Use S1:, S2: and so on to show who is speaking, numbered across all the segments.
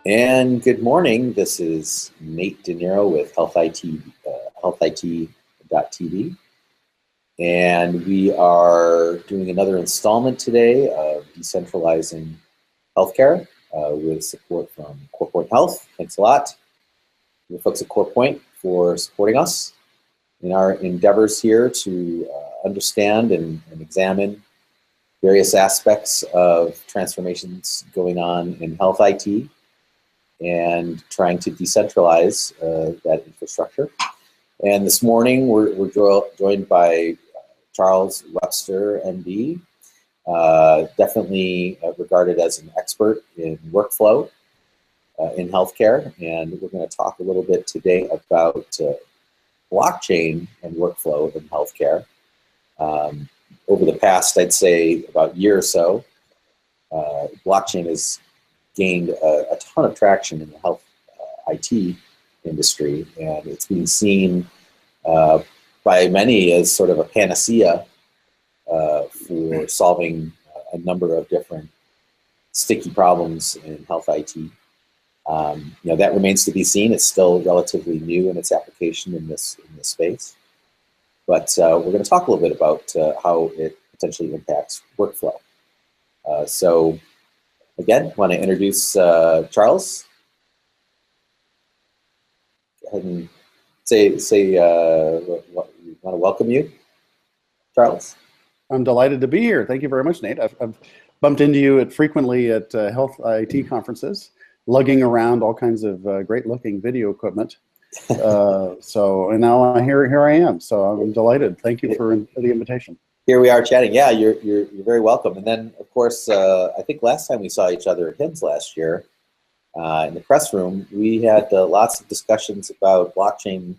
S1: And good morning. This is Nate DiNiro with healthit.tv. And we are doing another installment today of Decentralizing Healthcare with support from CorePoint Health. Thanks a lot to the folks at CorePoint for supporting us in our endeavors here to understand and examine various aspects of transformations going on in health IT and trying to decentralize that infrastructure. And this morning we're joined by Charles-Webster-md, definitely regarded as an expert in workflow in healthcare. And we're going to talk a little bit today about blockchain and workflow in healthcare. Over the past, I'd say, about year or so, blockchain has gained a ton of traction in the health IT industry, and it's being seen by many as sort of a panacea for solving a number of different sticky problems in health IT. That remains to be seen. It's still relatively new in its application in this space. But we're going to talk a little bit about how it potentially impacts workflow. So again, I want to introduce Charles. Go ahead and want to welcome you, Charles.
S2: I'm delighted to be here. Thank you very much, Nate. I've bumped into you frequently at health IT conferences, lugging around all kinds of great-looking video equipment. And now here I am. So I'm delighted. Thank you for the invitation.
S1: Here we are chatting. Yeah, you're very welcome. And then, of course, I think last time we saw each other at HIMSS last year in the press room, we had lots of discussions about blockchain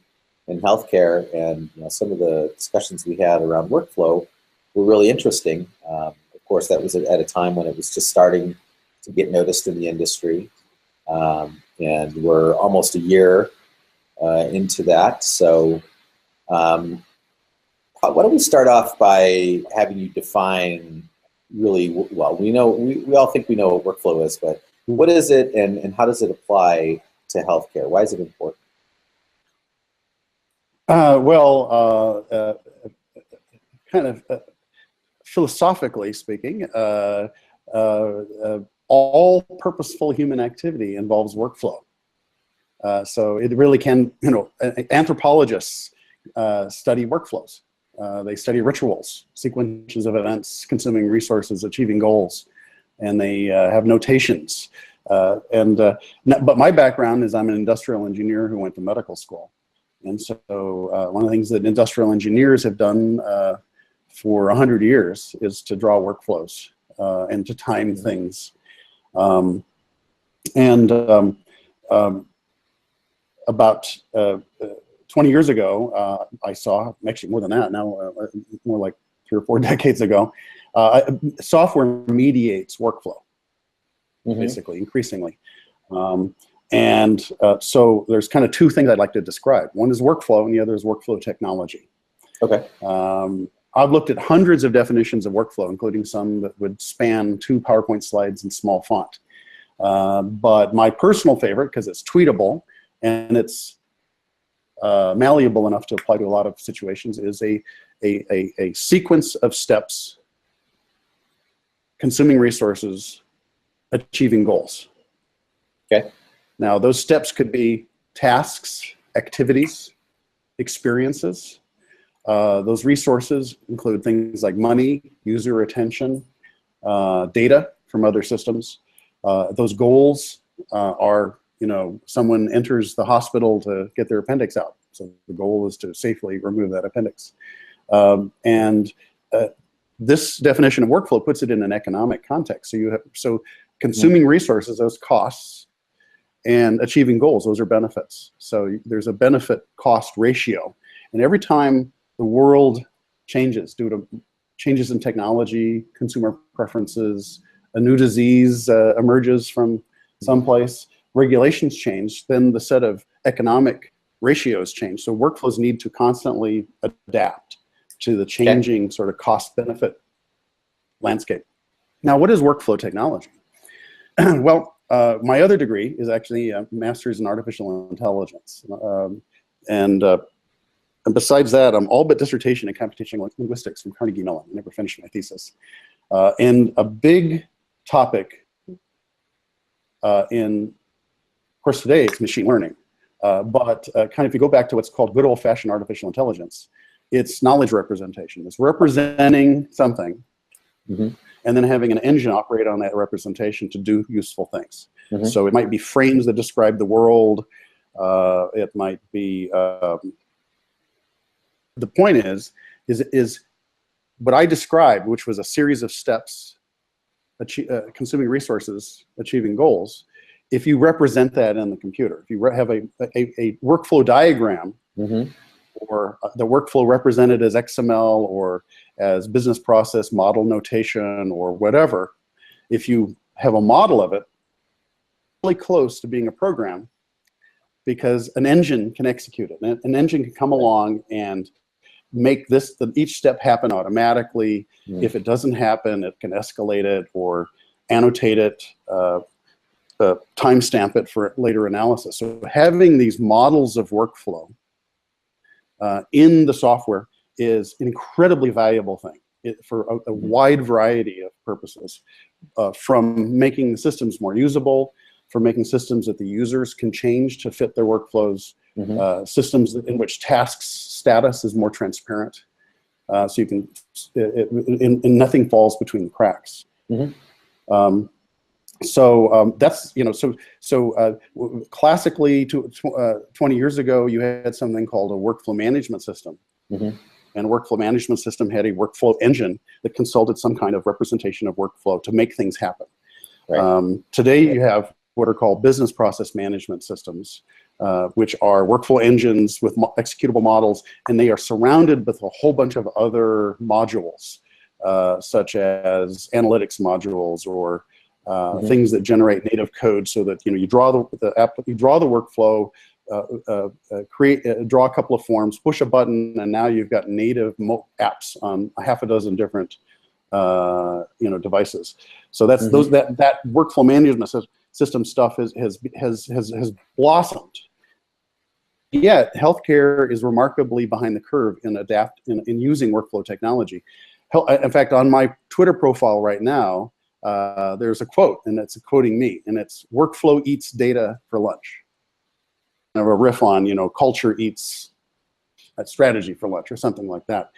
S1: in healthcare, and some of the discussions we had around workflow were really interesting. Of course, that was at a time when it was just starting to get noticed in the industry, and we're almost a year into that. So why don't we start off by having you define really well. We all think we know what workflow is, but what is it, and how does it apply to healthcare? Why is it important?
S2: Kind of philosophically speaking, all purposeful human activity involves workflow. So it really can, anthropologists study workflows. They study rituals, sequences of events, consuming resources, achieving goals, and they have notations. But my background is I'm an industrial engineer who went to medical school. And so one of the things that industrial engineers have done for 100 years is to draw workflows and to time things. About 20 years ago, I saw, actually more than that now, more like 3 or 4 decades ago, software mediates workflow, basically, increasingly. So there's kind of 2 things I'd like to describe. One is workflow, and the other is workflow technology.
S1: Okay.
S2: I've looked at hundreds of definitions of workflow, including some that would span 2 PowerPoint slides in small font. But my personal favorite, because it's tweetable and it's malleable enough to apply to a lot of situations, is a sequence of steps, consuming resources, achieving goals.
S1: Okay.
S2: Now, those steps could be tasks, activities, experiences. Those resources include things like money, user attention, data from other systems. Those goals are, someone enters the hospital to get their appendix out. So the goal is to safely remove that appendix. This definition of workflow puts it in an economic context. So consuming resources, those costs, and achieving goals, those are benefits. So there's a benefit cost ratio. And every time the world changes due to changes in technology, consumer preferences, a new disease emerges from someplace, regulations change, then the set of economic ratios change. So workflows need to constantly adapt to the changing sort of cost-benefit landscape. Now, what is workflow technology? Well, my other degree is actually a master's in artificial intelligence. And besides that, I'm all but dissertation in computational linguistics from Carnegie Mellon. I never finished my thesis. And a big topic in course today, it's machine learning. But kind of if you go back to what's called good old-fashioned artificial intelligence, it's knowledge representation. It's representing something and then having an engine operate on that representation to do useful things. So it might be frames that describe the world. It might be, the point is what I described, which was a series of steps, consuming resources, achieving goals. If you represent that in the computer, if you have a workflow diagram, or the workflow represented as XML or as business process model notation or whatever, if you have a model of it, really close to being a program, because an engine can execute it. An engine can come along and make each step happen automatically. If it doesn't happen, it can escalate it or annotate it, timestamp it for later analysis. So having these models of workflow in the software is an incredibly valuable thing for a wide variety of purposes, from making the systems more usable, for making systems that the users can change to fit their workflows, systems in which tasks status is more transparent, so you can, and nothing falls between the cracks. So that's, classically, 20 years ago, you had something called a workflow management system. And a workflow management system had a workflow engine that consulted some kind of representation of workflow to make things happen. Today, you have what are called business process management systems, which are workflow engines with executable models, and they are surrounded with a whole bunch of other modules, such as analytics modules or things that generate native code, so that you draw the workflow, draw a couple of forms, push a button, and now you've got native apps on a half a dozen different devices. So that's that workflow management system stuff has blossomed. Yet healthcare is remarkably behind the curve in using workflow technology. In fact, on my Twitter profile right now, there's a quote, and it's quoting me, and it's "Workflow eats data for lunch." Kind of a riff on, culture eats strategy for lunch or something like that.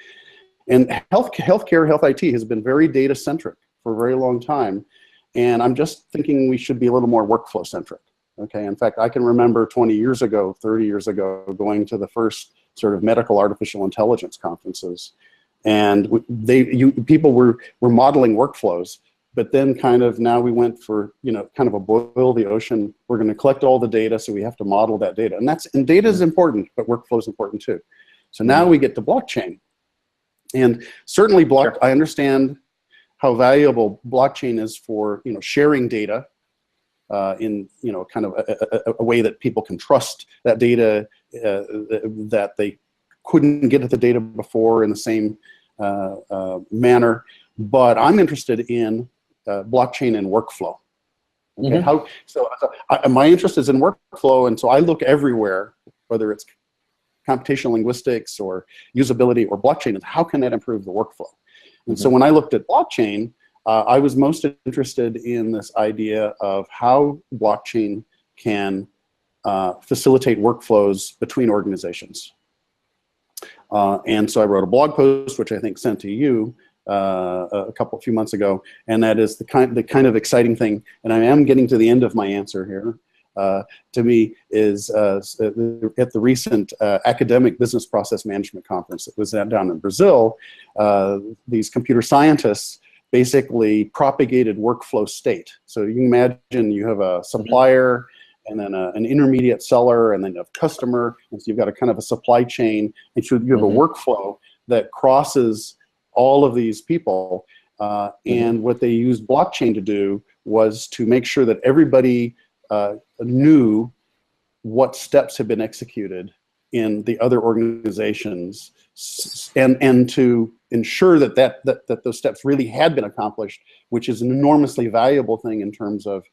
S2: And health IT has been very data centric for a very long time, and I'm just thinking we should be a little more workflow centric. Okay, in fact, I can remember 20 years ago, 30 years ago, going to the first sort of medical artificial intelligence conferences, and people were modeling workflows. But then now we went for, kind of a boil the ocean. We're going to collect all the data, so we have to model that data. And data is important, but workflow is important too. So now we get to blockchain. And certainly I understand how valuable blockchain is for, sharing data in, kind of a way that people can trust that data, that they couldn't get at the data before in the same manner. But I'm interested in blockchain and workflow. Okay, my interest is in workflow, and so I look everywhere, whether it's computational linguistics or usability or blockchain, and how can that improve the workflow? And so when I looked at blockchain, I was most interested in this idea of how blockchain can facilitate workflows between organizations. And so I wrote a blog post, which I think sent to you a few months ago, and that is the kind of exciting thing, and I am getting to the end of my answer here, to me, is at the recent academic business process management conference that was down in Brazil. These computer scientists basically propagated workflow state. So you can imagine you have a supplier, and then an intermediate seller, and then a customer, and so you've got a kind of a supply chain, and so you have a workflow that crosses all of these people, and what they used blockchain to do was to make sure that everybody knew what steps had been executed in the other organizations, and to ensure that those steps really had been accomplished, which is an enormously valuable thing in terms of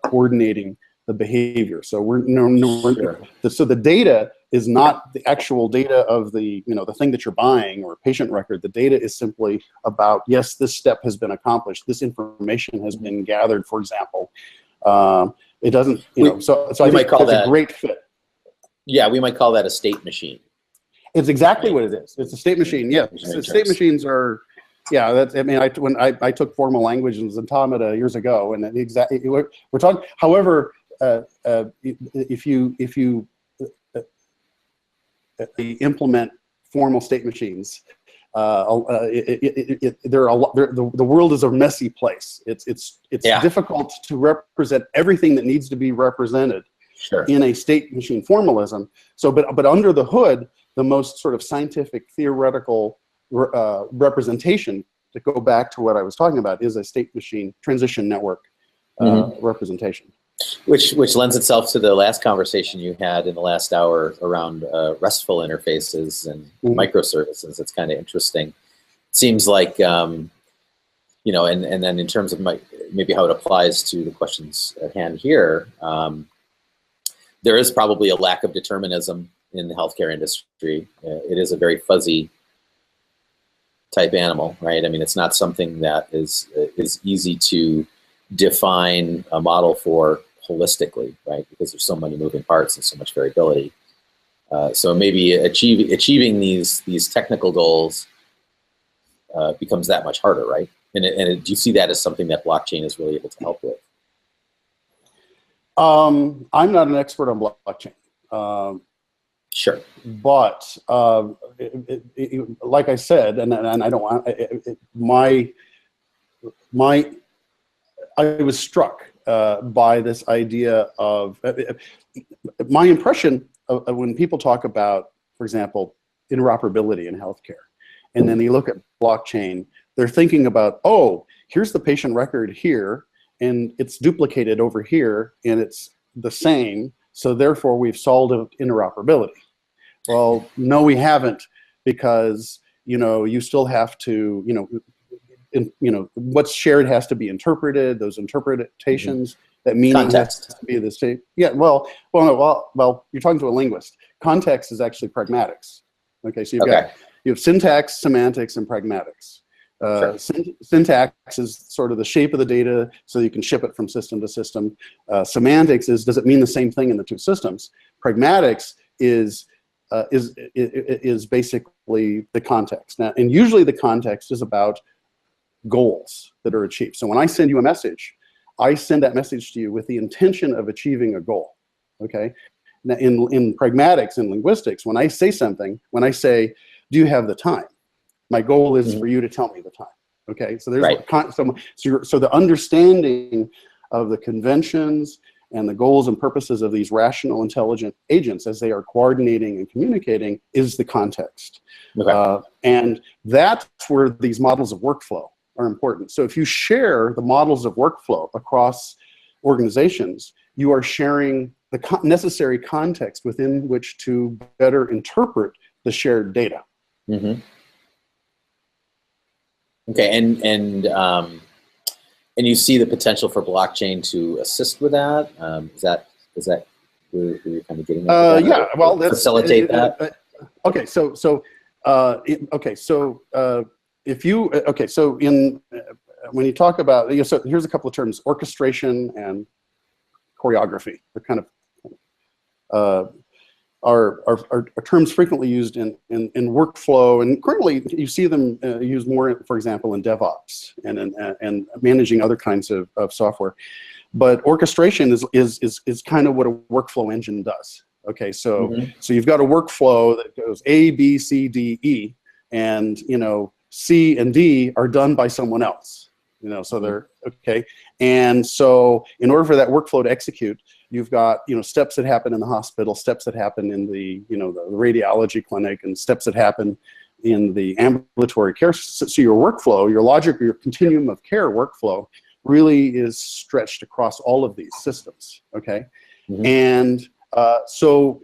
S2: coordinating the behavior. So
S1: Sure.
S2: so the data is not the actual data of the the thing that you're buying or patient record. The data is simply about, yes, this step has been accomplished, this information has been gathered, for example. It doesn't, so I think it's a great fit.
S1: Yeah, we might call that a state machine.
S2: It's exactly what it is. It's a state machine. Yeah, state machines are. Yeah, that's. I mean, I took formal language in Zentomata years ago, and we're talking. However, if you implement formal state machines, the world is a messy place. It's difficult to represent everything that needs to be represented in a state machine formalism. So, but under the hood, the most sort of scientific theoretical representation, to go back to what I was talking about, is a state machine transition network representation.
S1: Which lends itself to the last conversation you had in the last hour around RESTful interfaces and microservices. It's kind of interesting. It seems like, and then in terms of maybe how it applies to the questions at hand here, there is probably a lack of determinism in the healthcare industry. It is a very fuzzy type animal, right? I mean, it's not something that is easy to define a model for holistically, right? Because there's so many moving parts and so much variability. So maybe achieving these technical goals becomes that much harder, right? And do you see that as something that blockchain is really able to help with?
S2: I'm not an expert on blockchain.
S1: Sure.
S2: But like I said, and I don't want I was struck by this idea of my impression of when people talk about, for example, interoperability in healthcare, and then they look at blockchain, they're thinking about, oh, here's the patient record here, and it's duplicated over here, and it's the same, so therefore we've solved interoperability. Well, no, we haven't, because you still have to what's shared has to be interpreted. Those interpretations, that meaning
S1: Context
S2: has to be the same. Yeah, well, you're talking to a linguist. Context is actually pragmatics. Okay, so you have syntax, semantics, and pragmatics. Syntax is sort of the shape of the data, so you can ship it from system to system. Semantics is, does it mean the same thing in the two systems? Pragmatics is basically the context. Now, and usually the context is about goals that are achieved. So when I send you a message, I send that message to you with the intention of achieving a goal. Okay. Now, in pragmatics and linguistics, when I say something, when I say, "Do you have the time?" my goal is for you to tell me the time. Okay. So there's so the understanding of the conventions and the goals and purposes of these rational, intelligent agents as they are coordinating and communicating is the context. And that's where these models of workflow are important. So if you share the models of workflow across organizations, you are sharing the necessary context within which to better interpret the shared data.
S1: Okay, and you see the potential for blockchain to assist with that? Is that where you're kind of getting at?
S2: Yeah, well, that's
S1: facilitate that.
S2: Okay, so if you so in when you talk about, so here's a couple of terms: orchestration and choreography. They're kind of are terms frequently used in workflow, and currently you see them used more, for example, in DevOps and managing other kinds of software. But orchestration is kind of what a workflow engine does. Okay, so you've got a workflow that goes A, B, C, D, E, and C and D are done by someone else. So they're okay. And so in order for that workflow to execute, you've got steps that happen in the hospital, steps that happen in the the radiology clinic, and steps that happen in the ambulatory care. So your workflow, your logic, your continuum of care workflow really is stretched across all of these systems. Okay, and so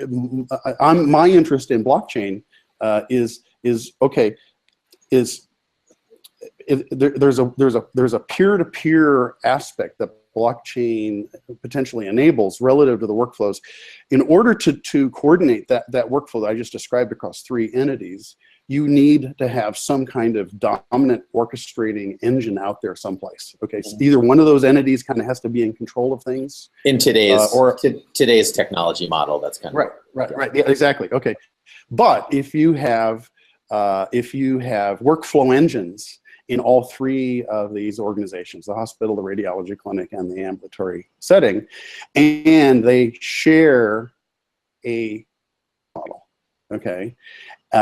S2: my interest in blockchain is there's a peer-to-peer aspect that blockchain potentially enables relative to the workflows. In order to coordinate that workflow that I just described across 3 entities, you need to have some kind of dominant orchestrating engine out there someplace. Okay, so either one of those entities kind of has to be in control of things.
S1: In today's today's technology model, that's kind of
S2: right. Yeah, exactly. Okay, but if you have workflow engines in all 3 of these organizations, the hospital, the radiology clinic, and the ambulatory setting, and they share a model, okay?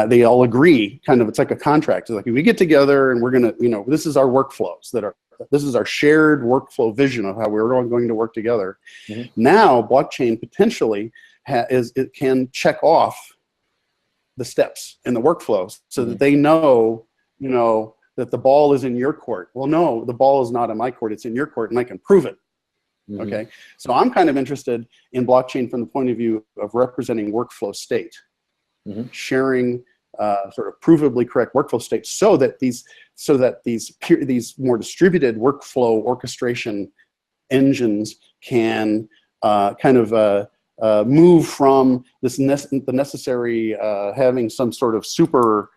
S2: They all agree, kind of, it's like a contract. It's like, we get together and we're gonna, this is our workflows this is our shared workflow vision of how we're all going to work together. Now, blockchain potentially it can check off the steps in the workflows so that they know, that the ball is in your court. Well, no, the ball is not in my court, it's in your court, and I can prove it. Okay, so I'm kind of interested in blockchain from the point of view of representing workflow state, sharing sort of provably correct workflow states, so that these more distributed workflow orchestration engines can kind of move from the necessary having some sort of super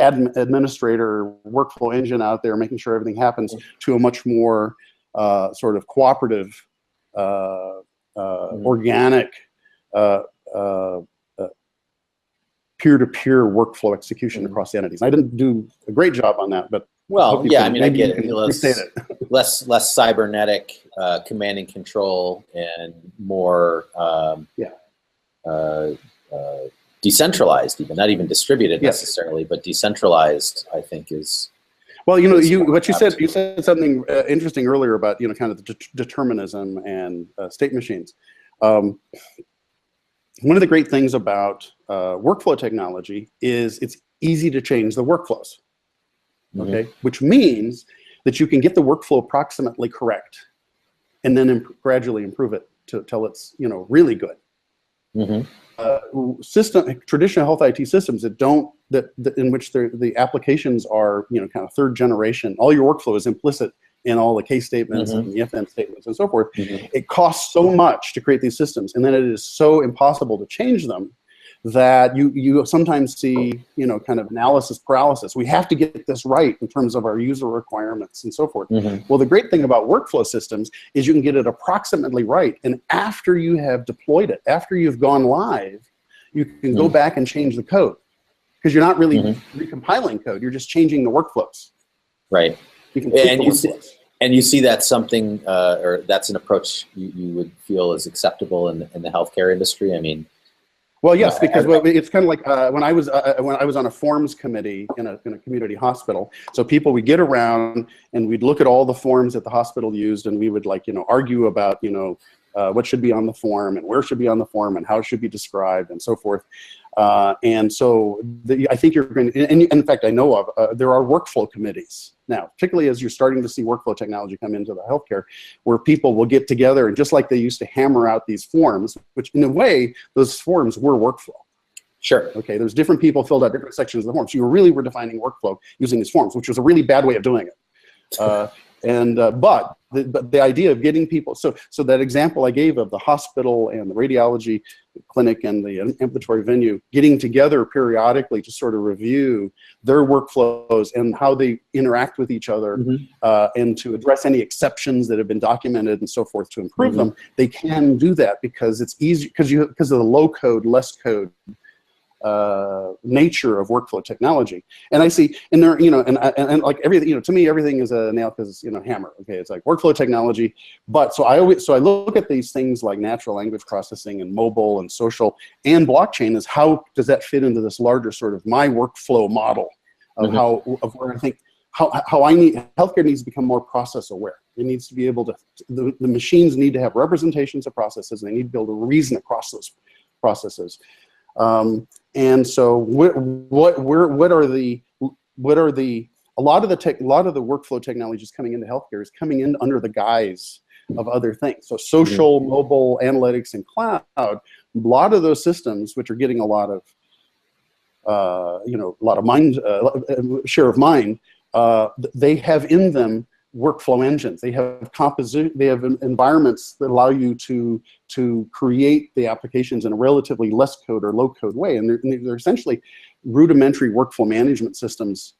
S2: administrator workflow engine out there making sure everything happens, to a much more sort of cooperative, organic, peer-to-peer workflow execution across the entities. I didn't do a great job on that, but
S1: well, yeah, I mean, I get it. Less cybernetic command and control, and more decentralized, even not even distributed necessarily, but decentralized, I think is. Well,
S2: what you said something interesting earlier about kind of the determinism and state machines. One of the great things about workflow technology is it's easy to change the workflows. Okay, which means that you can get the workflow approximately correct, and then gradually improve it till it's really good. Traditional health IT systems in which the applications are kind of 3rd generation, all your workflow is implicit in all the case statements and the if-then statements and so forth. It costs so much to create these systems, and then it is so impossible to change them that you sometimes see kind of analysis paralysis. We have to get this right in terms of our user requirements and so forth. Well, the great thing about workflow systems is you can get it approximately right, and after you have deployed it, after you've gone live, you can go back and change the code, because you're not really recompiling code, you're just changing the workflows.
S1: Right. And you see that's something, or that's an approach you would feel is acceptable in the healthcare industry. I mean,
S2: well, yes, because it's kind of like when I was on a forms committee in a community hospital. So people would get around and we'd look at all the forms that the hospital used, and we would argue about what should be on the form and where should be on the form and how it should be described and so forth. And so I think you're going to, and in fact, I know of, there are workflow committees now, particularly as you're starting to see workflow technology come into the healthcare, where people will get together, and just like they used to hammer out these forms, which in a way, those forms were workflow.
S1: Sure.
S2: Okay, there's different people filled out different sections of the form. So you really were defining workflow using these forms, which was a really bad way of doing it. But the idea of getting people, so that example I gave of the hospital and the radiology clinic and the ambulatory venue getting together periodically to sort of review their workflows and how they interact with each other, and to address any exceptions that have been documented and so forth to improve them, they can do that because it's easy, because of the low code, less code nature of workflow technology. And I see, and there, and like everything, to me, everything is a nail because hammer. Okay, it's like workflow technology. But so I look at these things like natural language processing and mobile and social and blockchain as how does that fit into this larger sort of my workflow model of where I think how healthcare needs to become more process aware. It needs to be able to, the machines need to have representations of processes, and they need to be able to reason across those processes. And so what are the a lot of the workflow technologies coming into healthcare is coming in under the guise of other things. So social, mobile, analytics, and cloud, a lot of those systems, which are getting a lot of mind, share of mind, they have in them workflow engines. They have environments that allow you to create the applications in a relatively less code or low code way. And they're essentially rudimentary workflow management systems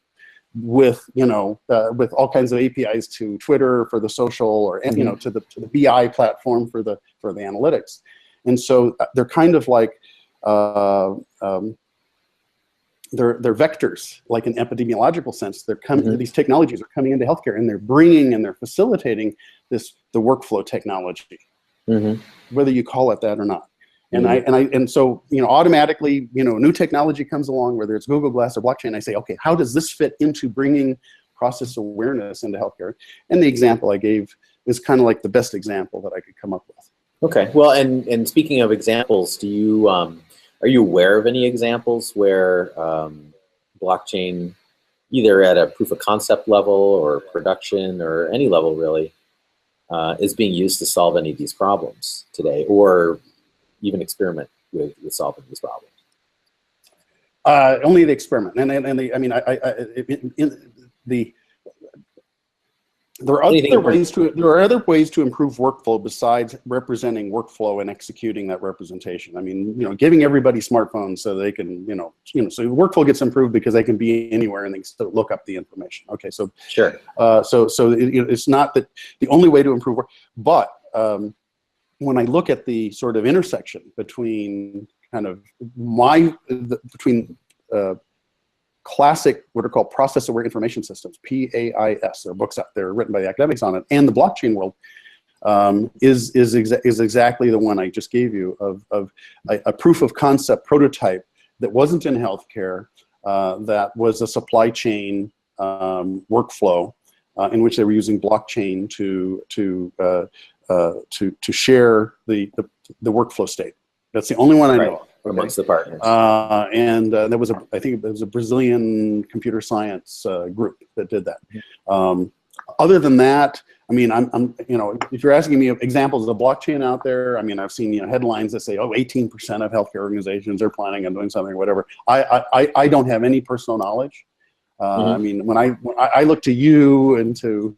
S2: with, with all kinds of APIs to Twitter for the social, or, to the BI platform for the analytics. And so they're kind of like, they're vectors, like in epidemiological sense. They're coming. These technologies are coming into healthcare, and they're bringing and they're facilitating the workflow technology, whether you call it that or not. And so automatically, new technology comes along, whether it's Google Glass or blockchain. I say, okay, how does this fit into bringing process awareness into healthcare? And the example I gave is kind of like the best example that I could come up with.
S1: Okay. Well, and speaking of examples, do you are you aware of any examples where blockchain, either at a proof of concept level or production or any level really, is being used to solve any of these problems today, or even experiment with solving these problems?
S2: Only the experiment, there are other ways to improve workflow besides representing workflow and executing that representation. I mean, giving everybody smartphones so they can, so workflow gets improved because they can be anywhere and they can still look up the information. Okay, so
S1: sure.
S2: It's not that the only way to improve work, but when I look at the sort of intersection between classic, what are called process-aware information systems, PAIS. There are books out there written by the academics on it, and the blockchain world is exactly the one I just gave you of a proof of concept prototype that wasn't in healthcare, that was a supply chain workflow in which they were using blockchain to share the workflow state. That's the only one I know of.
S1: Amongst the partners.
S2: There was I think there was a Brazilian computer science group that did that. Other than that, I mean, I'm if you're asking me examples of blockchain out there, I mean, I've seen headlines that say, 18% of healthcare organizations are planning on doing something or whatever. I don't have any personal knowledge. I mean, when I look to you and to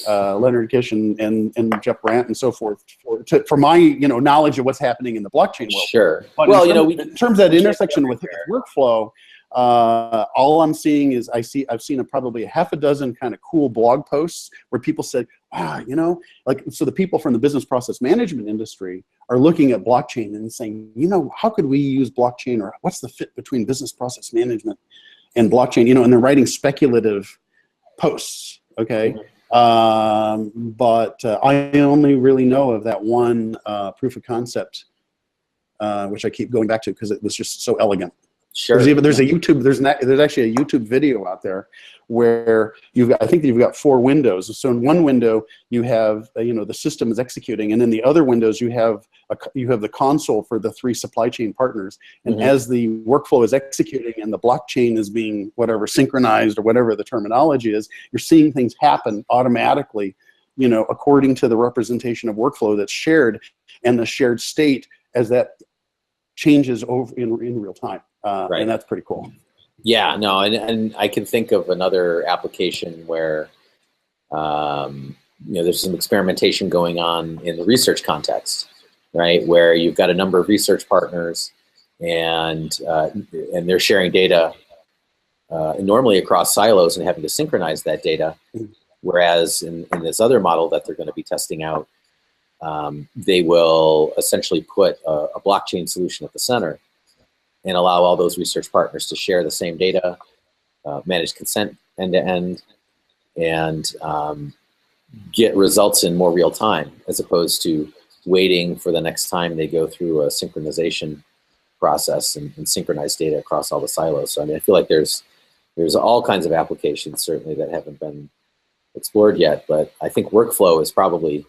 S2: Leonard Kish and Jeff Brandt and so forth for my knowledge of what's happening in the blockchain world. Sure. But well, in terms of that intersection with workflow, all I'm seeing is I've seen probably a half a dozen kind of cool blog posts where people said, wow, so the people from the business process management industry are looking at blockchain and saying, how could we use blockchain, or what's the fit between business process management and blockchain, and they're writing speculative posts. Okay. But I only really know of that one proof of concept, which I keep going back to because it was just so elegant. Sure. There's actually a YouTube video out there where I think you've got 4 windows. So in one window you have the system is executing, and in the other windows you have the console for the 3 supply chain partners. And as the workflow is executing and the blockchain is being synchronized or whatever the terminology is, you're seeing things happen automatically, according to the representation of workflow that's shared, and the shared state as that changes over in real time. Right. And that's pretty cool.
S1: Yeah, no, and I can think of another application where there's some experimentation going on in the research context, right? Where you've got a number of research partners, and they're sharing data normally across silos and having to synchronize that data. Whereas in this other model that they're going to be testing out, they will essentially put a blockchain solution at the center and allow all those research partners to share the same data, manage consent end-to-end, and get results in more real time, as opposed to waiting for the next time they go through a synchronization process and synchronize data across all the silos. So I mean, I feel like there's all kinds of applications certainly that haven't been explored yet, but I think workflow is probably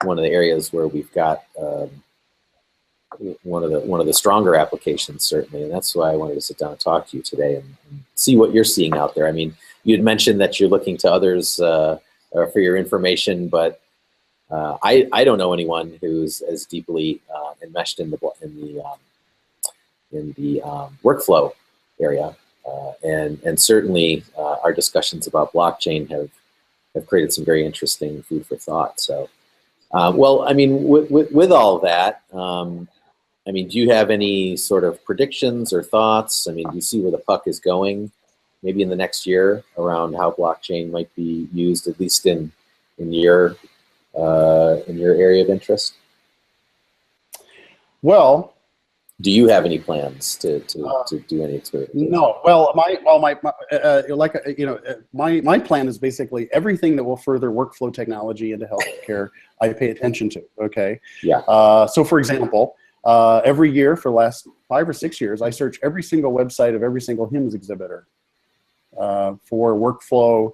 S1: one of the areas where we've got one of the stronger applications, certainly, and that's why I wanted to sit down and talk to you today and see what you're seeing out there. I mean, you had mentioned that you're looking to others for your information, but I don't know anyone who's as deeply enmeshed in the workflow area, and certainly our discussions about blockchain have created some very interesting food for thought. So, well, I mean, with all that, I mean, do you have any sort of predictions or thoughts? I mean, do you see where the puck is going, maybe in the next year, around how blockchain might be used, at least in your area of interest? Well, do you have any plans to do any experimentation?
S2: No. Well, my plan is basically everything that will further workflow technology into healthcare, I pay attention to. Okay.
S1: Yeah.
S2: So, for example, every year for the last 5 or 6 years, I search every single website of every single HIMSS exhibitor for workflow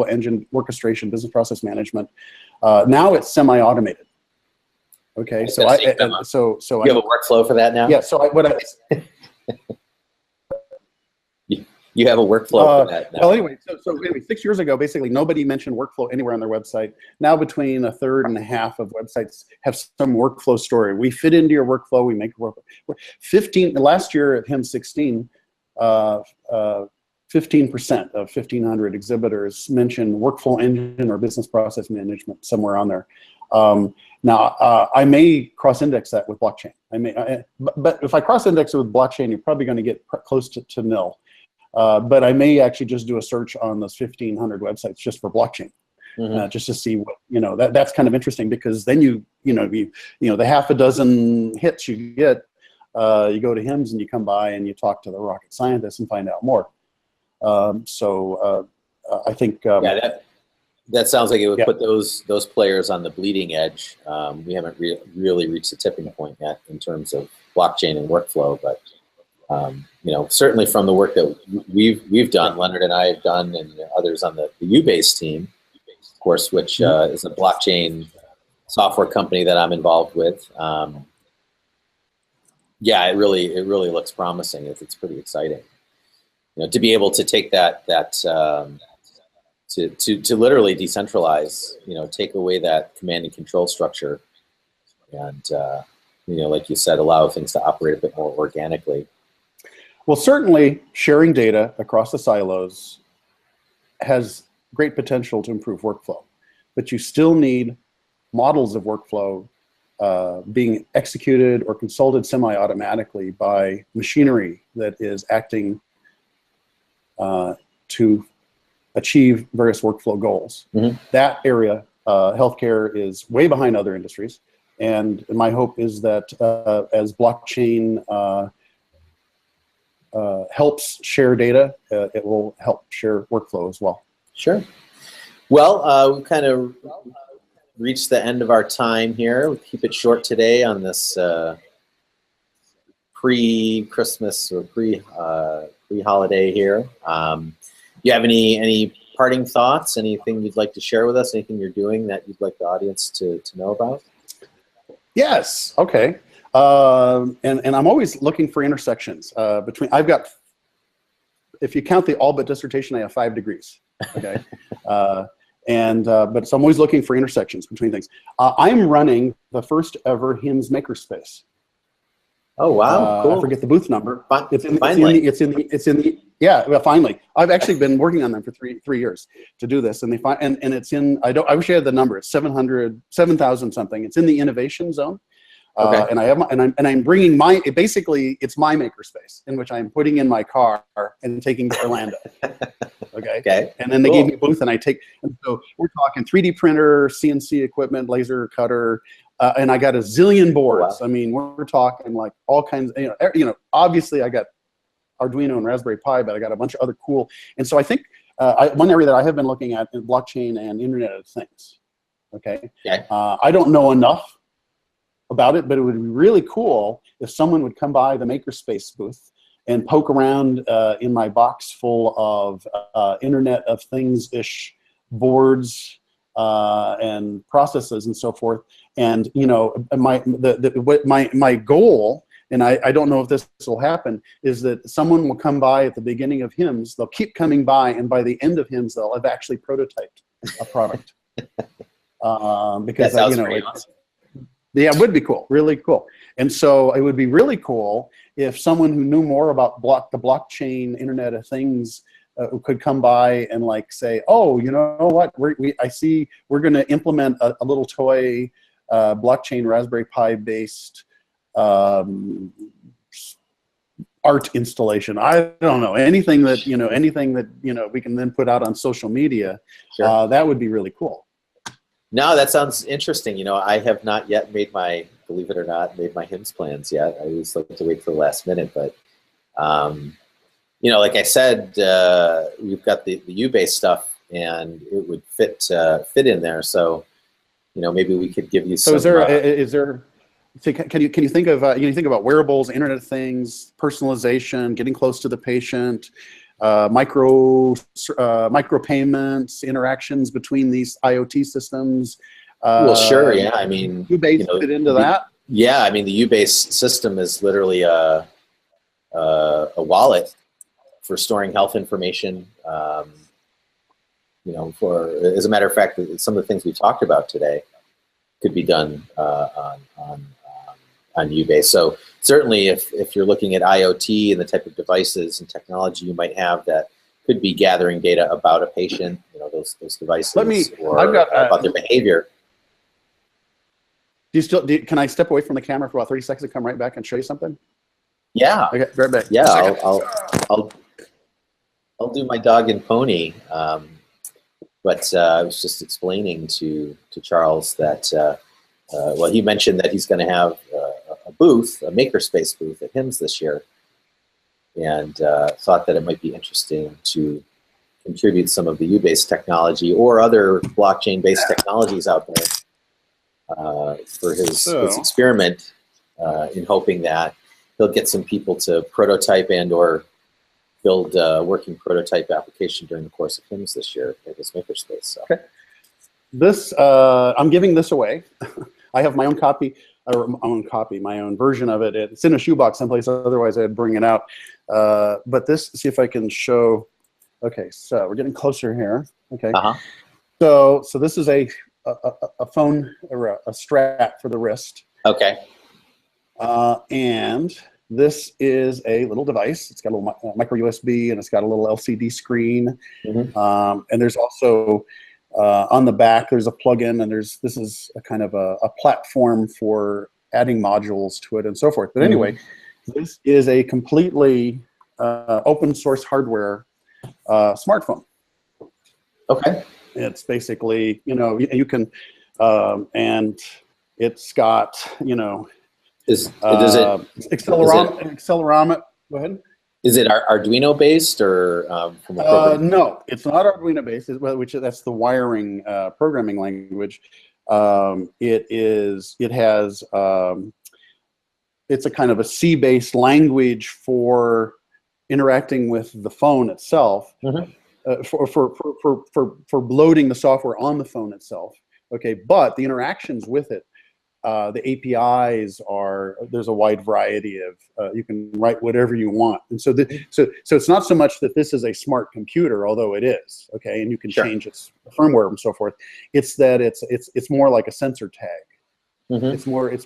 S2: engine, orchestration, business process management. Now it's semi-automated. Okay, so you have
S1: a workflow for that now?
S2: Yeah. So
S1: you have a workflow for that now.
S2: Well, anyway, so anyway, 6 years ago, basically nobody mentioned workflow anywhere on their website. Now, between a third and a half of websites have some workflow story. We fit into your workflow. We make workflow. 15 last year at HIMSS 16. 15% of 1,500 exhibitors mentioned workflow engine or business process management somewhere on there. Now, I may cross-index that with blockchain. But if I cross-index it with blockchain, you're probably going to get close to nil. But I may actually just do a search on those 1,500 websites just for blockchain, just to see what, that's kind of interesting, because then the half a dozen hits you get, you go to HIMSS and you come by and you talk to the rocket scientists and find out more. I think
S1: that sounds like it would put those players on the bleeding edge. We haven't really reached the tipping point yet in terms of blockchain and workflow, but certainly from the work that we've done, Leonard and I have done, and others on the Ubase team, of course, which is a blockchain software company that I'm involved with. Yeah, it really looks promising. It's pretty exciting. To be able to take that to literally decentralize, take away that command and control structure, and like you said, allow things to operate a bit more organically.
S2: Well, certainly sharing data across the silos has great potential to improve workflow, but you still need models of workflow being executed or consulted semi-automatically by machinery that is acting to achieve various workflow goals. That area, healthcare, is way behind other industries. And my hope is that as blockchain helps share data, it will help share workflow as well.
S1: Sure. Well, we kind of reached the end of our time here. We'll keep it short today on this pre-Christmas or pre-holiday here. You have any parting thoughts? Anything you'd like to share with us? Anything you're doing that you'd like the audience to know about?
S2: Yes. Okay. And I'm always looking for intersections between. I've got, if you count the all but dissertation, I have 5 degrees. Okay. But so I'm always looking for intersections between things. I'm running the first ever HIMSS makerspace.
S1: Oh wow! Cool.
S2: I forget the booth number.
S1: Finally.
S2: Yeah. Well, finally, I've actually been working on them for three years to do this, and and it's in. I wish I had the number. It's 7,000 something. It's in the innovation zone.
S1: Okay.
S2: And I'm bringing basically it's my makerspace in which I'm putting in my car and taking to Orlando. Okay. And then they gave me a booth, and so we're talking 3D printer, CNC equipment, laser cutter. And I got a zillion boards.
S1: Wow.
S2: I mean, we're talking like all kinds. Obviously I got Arduino and Raspberry Pi, but I got a bunch of other cool. And so I think one area that I have been looking at is blockchain and Internet of Things. Okay. I don't know enough about it, but it would be really cool if someone would come by the Makerspace booth and poke around in my box full of Internet of Things-ish boards and processes and so forth. And my goal, and I don't know if this will happen, is that someone will come by at the beginning of HIMSS. They'll keep coming by, and by the end of HIMSS, they'll have actually prototyped a product. Because
S1: awesome.
S2: Yeah, it would be cool, really cool. And so it would be really cool if someone who knew more about the blockchain, Internet of Things could come by and like say, oh, you know what, I see we're going to implement a little toy blockchain Raspberry Pi based art installation. I don't know, anything that we can then put out on social media.
S1: Sure.
S2: That would be really cool.
S1: No, that sounds interesting. You know, I have not yet made my, believe it or not, made my HIMSS plans yet. I always like to wait for the last minute, but you know, like I said, we've got the U-based stuff, and it would fit in there. So, you know, maybe we could give you some.
S2: So is there? Can you think of you think about wearables, Internet of Things, personalization, getting close to the patient, micro payments, interactions between these IoT systems?
S1: Well, sure, yeah. I mean,
S2: U-based fit into that.
S1: Yeah, I mean, the U-based system is literally a wallet for storing health information. You know, as a matter of fact, some of the things we talked about today could be done on U-based. So certainly, if you're looking at IoT and the type of devices and technology you might have that could be gathering data about a patient, you know, those devices, about their behavior.
S2: Can I step away from the camera for about 30 seconds and come right back and show you something?
S1: Yeah.
S2: Okay, right back.
S1: Yeah, I'll do my dog and pony. But I was just explaining to Charles that, well, he mentioned that he's going to have a booth, a makerspace booth at HIMSS this year, and thought that it might be interesting to contribute some of the U-based technology or other blockchain-based technologies out there for his experiment, in hoping that he'll get some people to prototype and or build a working prototype application during the course of HIMSS this year at this makerspace. So. Okay.
S2: This, I'm giving this away. I have my own copy, my own version of it. It's in a shoebox someplace, otherwise I'd bring it out. But this, see if I can show. Okay, so we're getting closer here. Okay. So this is a phone, or a strap for the wrist.
S1: Okay.
S2: And this is a little device. It's got a little micro USB, and it's got a little LCD screen. And there's also on the back, there's a plug-in, and this is a kind of a platform for adding modules to it and so forth. But anyway, this is a completely open source hardware smartphone.
S1: Okay.
S2: It's basically, you know, you can, and it's got, you know, accelerometer. Go ahead.
S1: Is it Arduino based or from a program?
S2: No, it's not Arduino based. That's the wiring programming language. It's a kind of a C-based language for interacting with the phone itself, for loading the software on the phone itself. Okay, but the interactions with it, the APIs there's a wide variety of, you can write whatever you want. And so it's not so much that this is a smart computer, although it is, okay, and you can change its firmware and so forth. It's that it's more like a sensor tag. It's more like,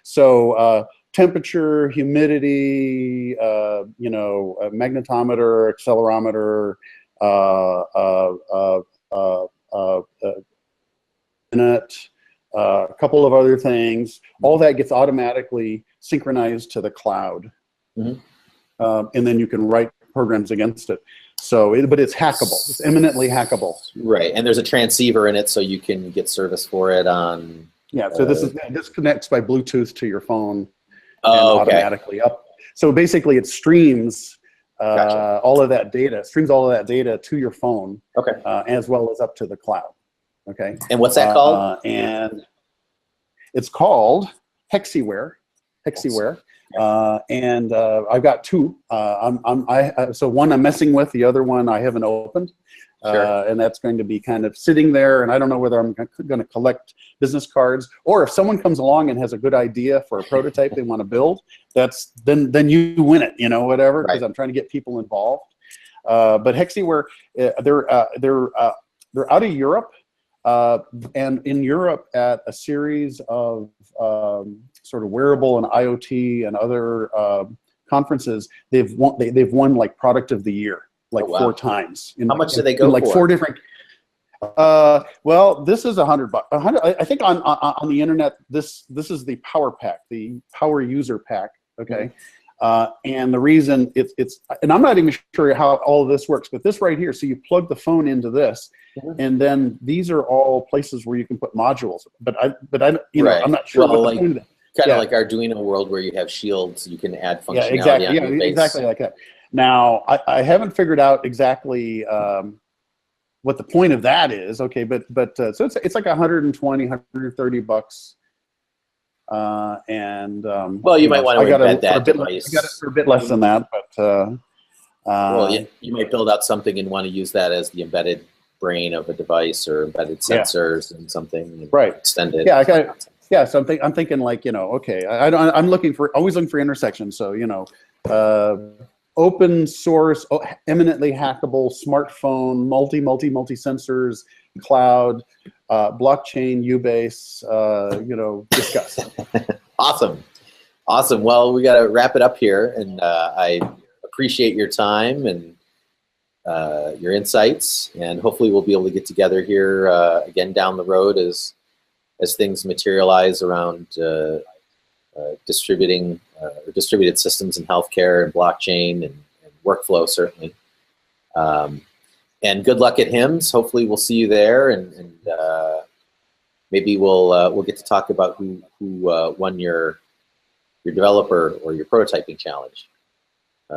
S2: so temperature, humidity, you know, magnetometer, accelerometer, minute, a couple of other things. All that gets automatically synchronized to the cloud, and then you can write programs against it. So, but it's hackable. It's eminently hackable.
S1: Right, and there's a transceiver in it, so you can get service for it on.
S2: Yeah. So this connects by Bluetooth to your phone, and automatically up. So basically, it streams all of that data. Streams all of that data to your phone.
S1: Okay.
S2: As well as up to the cloud. Okay.
S1: And what's that called?
S2: And it's called Hexiware. And I've got two. So one I'm messing with, the other one I haven't opened. And that's going to be kind of sitting there, and I don't know whether I'm going to collect business cards, or if someone comes along and has a good idea for a prototype they want to build, then you win it, you know, whatever, because I'm trying to get people involved. But Hexiware, they're out of Europe. And in Europe, at a series of sort of wearable and IoT and other conferences, they've won like product of the year. like
S1: Oh, wow.
S2: 4 times.
S1: How much do they go
S2: like
S1: for?
S2: 4 different. Well, this is $100. I think on the internet, this is the power pack, the power user pack. Okay. And the reason it's, and I'm not even sure how all of this works, but this right here, so you plug the phone into this, and then these are all places where you can put modules. But I, you know, I'm not sure.
S1: Well,
S2: what the point of that.
S1: Kind of like Arduino world where you have shields, you can add functionality on your base.
S2: Exactly like that. Now, I haven't figured out exactly what the point of that is. Okay, but so it's like $120, $130. And
S1: well, you might want to embed that
S2: I got it for a bit less than that, but
S1: well, you might build out something and want to use that as the embedded brain of a device or embedded sensors and something, and extend it.
S2: Yeah, so I'm thinking like, you know, okay, I'm always looking for intersections. So, you know, open source, eminently hackable, smartphone, multi sensors, cloud, blockchain, Ubase, you know, discuss.
S1: Awesome. Well, we got to wrap it up here, and I appreciate your time and your insights, and hopefully we'll be able to get together here again down the road as things materialize around distributed systems in healthcare and blockchain and workflow, certainly. And good luck at HIMSS. Hopefully we'll see you there, and maybe we'll get to talk about who won your developer or your prototyping challenge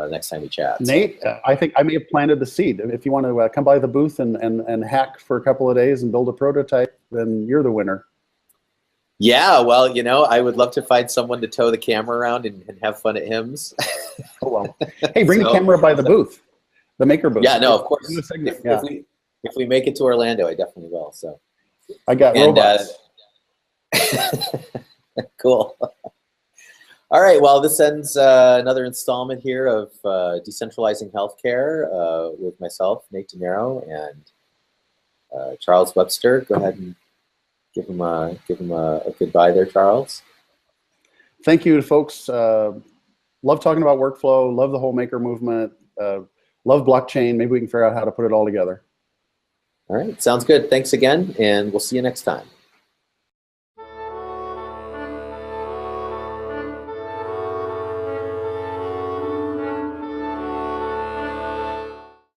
S1: next time we chat.
S2: Nate, I think I may have planted the seed. If you want to come by the booth and hack for a couple of days and build a prototype, then you're the winner.
S1: Yeah, well, you know, I would love to find someone to tow the camera around and have fun at HIMSS.
S2: Oh, well. Hey, bring the camera by the booth, the maker booth.
S1: Yeah, no, of course. If we make it to Orlando, I definitely will. So
S2: I got robots.
S1: Cool. All right, well, this ends another installment here of Decentralizing Healthcare with myself, Nate DiNiro, and Charles Webster. Go ahead and give him a goodbye there, Charles.
S2: Thank you, folks. Love talking about workflow. Love the whole maker movement. Love blockchain. Maybe we can figure out how to put it all together.
S1: All right, sounds good. Thanks again, and we'll see you next time.